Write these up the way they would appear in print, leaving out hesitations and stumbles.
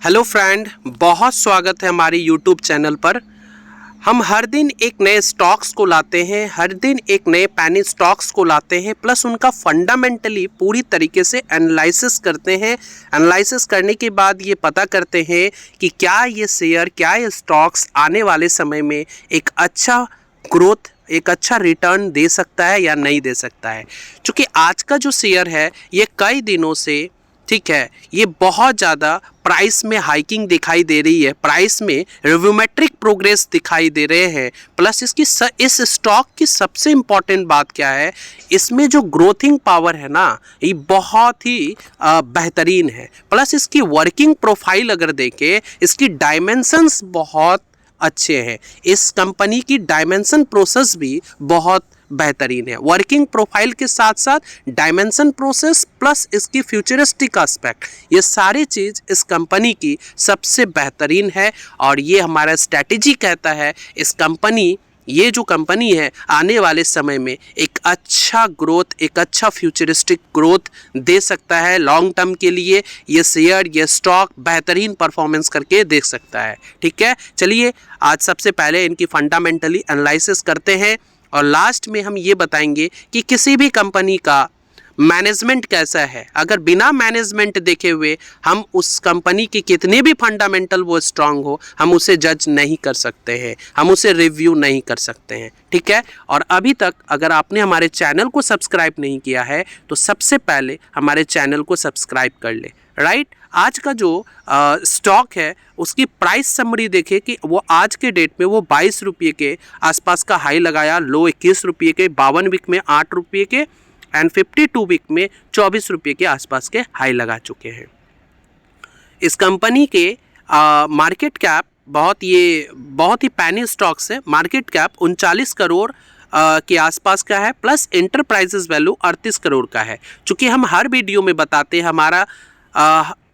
Hello friend, बहुत स्वागत है हमारे यूट्यूब चैनल पर। हम हर दिन एक नए स्टॉक्स को लाते हैं, हर दिन एक नए पैनी स्टॉक्स को लाते हैं, प्लस उनका फंडामेंटली पूरी तरीके से एनालिसिस करते हैं। एनालिसिस करने के बाद ये पता करते हैं कि क्या ये शेयर, क्या ये स्टॉक्स आने वाले समय में एक अच्छा ग्रोथ, एक अच्छा रिटर्न दे सकता है या नहीं दे सकता है। क्योंकि आज का जो शेयर है ये कई दिनों से, ठीक है, ये बहुत ज़्यादा प्राइस में हाइकिंग दिखाई दे रही है, प्राइस में रिव्यूमेट्रिक प्रोग्रेस दिखाई दे रहे हैं। प्लस इस स्टॉक की सबसे इम्पॉर्टेंट बात क्या है, इसमें जो ग्रोथिंग पावर है ना, ये बहुत ही बेहतरीन है। प्लस इसकी वर्किंग प्रोफाइल अगर देखें, इसकी डायमेंशंस बहुत अच्छे हैं। इस कंपनी की डायमेंशन प्रोसेस भी बहुत बेहतरीन है। वर्किंग प्रोफाइल के साथ साथ डायमेंशन प्रोसेस प्लस इसकी फ्यूचरिस्टिक एस्पेक्ट, ये सारी चीज़ इस कंपनी की सबसे बेहतरीन है। और ये हमारा स्ट्रैटेजी कहता है इस कंपनी, ये जो कंपनी है आने वाले समय में एक अच्छा ग्रोथ, एक अच्छा फ्यूचरिस्टिक ग्रोथ दे सकता है। लॉन्ग टर्म के लिए ये शेयर, ये स्टॉक बेहतरीन परफॉर्मेंस करके देख सकता है। ठीक है, चलिए आज सबसे पहले इनकी फंडामेंटली एनालिसिस करते हैं और लास्ट में हम ये बताएंगे कि किसी भी कंपनी का मैनेजमेंट कैसा है। अगर बिना मैनेजमेंट देखे हुए हम उस कंपनी के कितने भी फंडामेंटल वो स्ट्रांग हो, हम उसे जज नहीं कर सकते हैं, हम उसे रिव्यू नहीं कर सकते हैं। ठीक है, और अभी तक अगर आपने हमारे चैनल को सब्सक्राइब नहीं किया है तो सबसे पहले हमारे चैनल को सब्सक्राइब कर ले। राइट, आज का जो स्टॉक है उसकी प्राइस समरी देखें कि वो आज के डेट में वो 22 रुपये के आसपास का हाई लगाया, लो 21 रुपये के, 52 वीक में 8 रुपये के एंड 52 वीक में 24 रुपये के आसपास के हाई लगा चुके हैं। इस कंपनी के मार्केट कैप बहुत ही पैनी स्टॉक्स है। मार्केट कैप 39 करोड़ के आसपास का है, प्लस एंटरप्राइजेस वैल्यू 38 करोड़ का है। चूँकि हम हर वीडियो में बताते हैं, हमारा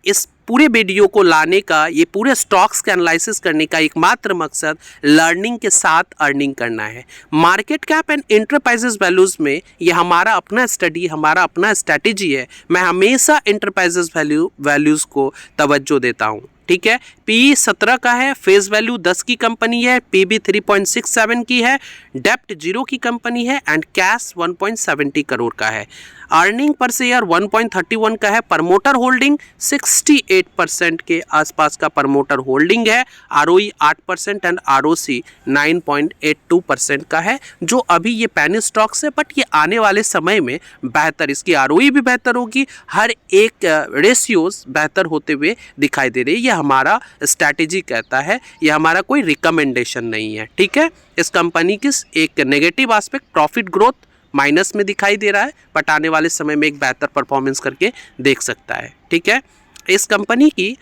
इस पूरे वीडियो को लाने का, ये पूरे स्टॉक्स का एनालिसिस करने का एकमात्र मकसद लर्निंग के साथ अर्निंग करना है। Market cap and enterprises values में ये हमारा अपना स्टडी, हमारा अपना स्ट्रैटेजी है। मैं हमेशा एंटरप्राइजेस वैल्यूज़ को तवज्जो देता हूँ। ठीक है, पी 17 का है, फेस वैल्यू 10 की कंपनी है, पीबी 3.67 की है, डेप्ट 0 की कंपनी है एंड कैश 1.70 करोड़ का है। अर्निंग पर शेयर 1.31 का है। प्रमोटर होल्डिंग 68% के आसपास का प्रमोटर होल्डिंग है। आरओई 8% एंड आरओसी 9.82% का है, जो अभी ये पैनी स्टॉक्स है, बट ये आने वाले समय में बेहतर, इसकी आरओई भी बेहतर होगी, हर एक रेशियोज बेहतर होते हुए दिखाई दे रही है। ये हमारा स्ट्रैटेजी कहता है, ये हमारा कोई रिकमेंडेशन नहीं है। ठीक है, इस कंपनी की एक negative aspect profit growth minus में दिखाई दे रहा है, बट आने वाले समय में एक बेहतर परफॉर्मेंस करके देख सकता है। ठीक है, इस कंपनी की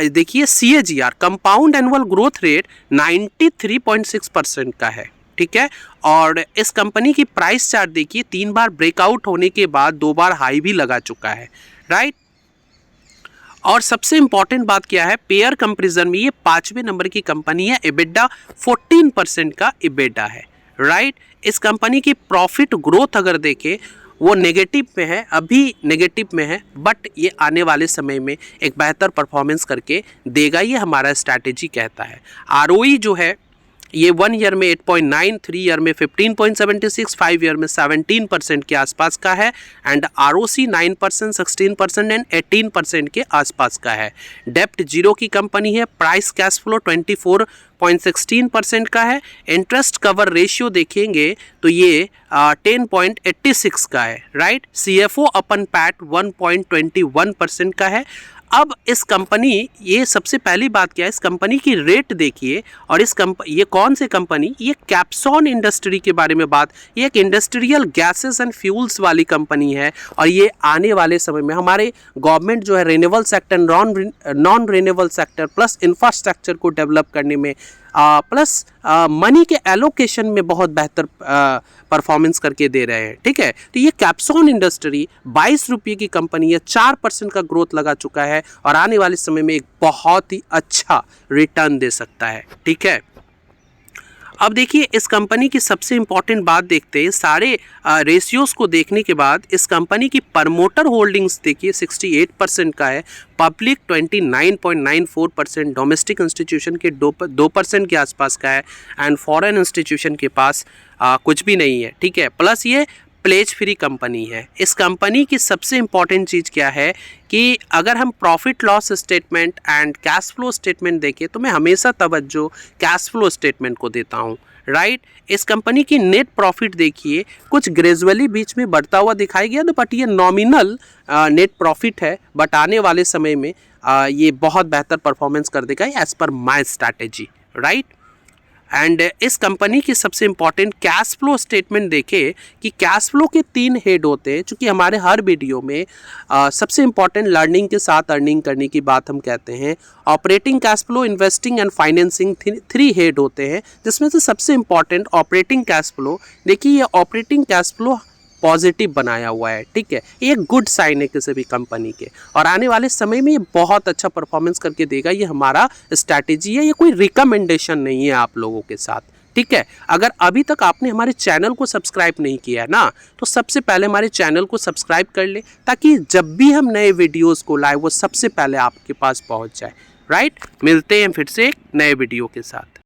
देखिए CAGR compound annual growth rate 93.6% का है। ठीक है, और इस कंपनी की प्राइस चार्ट देखिए, 3 बार ब्रेकआउट होने के बाद 2 बार हाई भी लगा चुका है। राइट, और सबसे इंपॉर्टेंट बात क्या है, पेयर कंपैरिजन में ये 5वें नंबर की कंपनी है। EBITDA 14% का EBITDA है। राइट, इस कंपनी की प्रॉफिट ग्रोथ अगर देखें वो नेगेटिव में है, अभी नेगेटिव में है, बट ये आने वाले समय में एक बेहतर परफॉर्मेंस करके देगा, ये हमारा स्ट्रैटेजी कहता है। आरओई जो है ये 1 ईयर में 8.9, 3 ईयर में 15.76, 5 ईयर में 17% के आसपास का है एंड आरओसी 9%, 16% एंड 18% के आसपास का है। डेप्ट 0 की कंपनी है। प्राइस कैश फ्लो 24.16% का है। इंटरेस्ट कवर रेशियो देखेंगे तो ये 10.86 का है। राइट, CFO अपन पैट 1.21% का है। अब इस कंपनी, ये सबसे पहली बात क्या है, इस कंपनी की रेट देखिए, और ये कौन सी कंपनी, ये कैप्सॉन इंडस्ट्री के बारे में बात, ये एक इंडस्ट्रियल गैसेस एंड फ्यूल्स वाली कंपनी है और ये आने वाले समय में हमारे गवर्नमेंट जो है renewable sector, non renewable sector plus infrastructure को डेवलप करने में प्लस मनी के एलोकेशन में बहुत बेहतर परफॉर्मेंस करके दे रहे हैं। ठीक है, तो ये कैप्सॉन इंडस्ट्री 22 रुपये की कंपनी है, 4% का ग्रोथ लगा चुका है और आने वाले समय में एक बहुत ही अच्छा रिटर्न दे सकता है। ठीक है, अब देखिए इस कंपनी की सबसे इम्पॉर्टेंट बात देखते हैं। सारे रेशियोज़ को देखने के बाद इस कंपनी की प्रमोटर होल्डिंग्स देखिए 68% का है, पब्लिक 29.94%, डोमेस्टिक इंस्टीट्यूशन के 2% के आसपास का है, एंड फॉरेन इंस्टीट्यूशन के पास कुछ भी नहीं है, ठीक है। प्लस ये प्लेज फ्री कंपनी है। इस कंपनी की सबसे इम्पॉर्टेंट चीज़ क्या है कि अगर हम profit loss statement and cash flow statement देखें तो मैं हमेशा तवज्जो कैश फ्लो स्टेटमेंट को देता हूँ, राइट। इस कंपनी की नेट प्रॉफिट देखिए कुछ ग्रेजुअली बीच में बढ़ता हुआ दिखाई गया, बट ये नॉमिनल नेट प्रॉफिट है, बट आने वाले समय में ये बहुत बेहतर परफॉर्मेंस कर देगा as per my strategy, right. And इस कंपनी की सबसे इम्पॉर्टेंट कैश फ्लो स्टेटमेंट देखें कि कैश फ्लो के 3 हेड होते हैं, चूँकि हमारे हर वीडियो में सबसे इम्पॉर्टेंट लर्निंग के साथ अर्निंग करने की बात हम कहते हैं। Operating cash flow, investing and financing 3 head होते हैं, जिसमें से सबसे इम्पॉर्टेंट ऑपरेटिंग कैश फ्लो। देखिए ये ऑपरेटिंग कैश फ्लो पॉजिटिव बनाया हुआ है, ठीक है। ये गुड साइन है किसी भी कंपनी के, और आने वाले समय में ये बहुत अच्छा परफॉर्मेंस करके देगा। ये हमारा स्ट्रैटेजी है, ये कोई रिकमेंडेशन नहीं है आप लोगों के साथ, ठीक है। अगर अभी तक आपने हमारे चैनल को सब्सक्राइब नहीं किया है ना, तो सबसे पहले हमारे चैनल को सब्सक्राइब कर ले, ताकि जब भी हम नए वीडियोज़ को लाए वो सबसे पहले आपके पास पहुँच जाए, राइट। मिलते हैं फिर से एक नए वीडियो के साथ।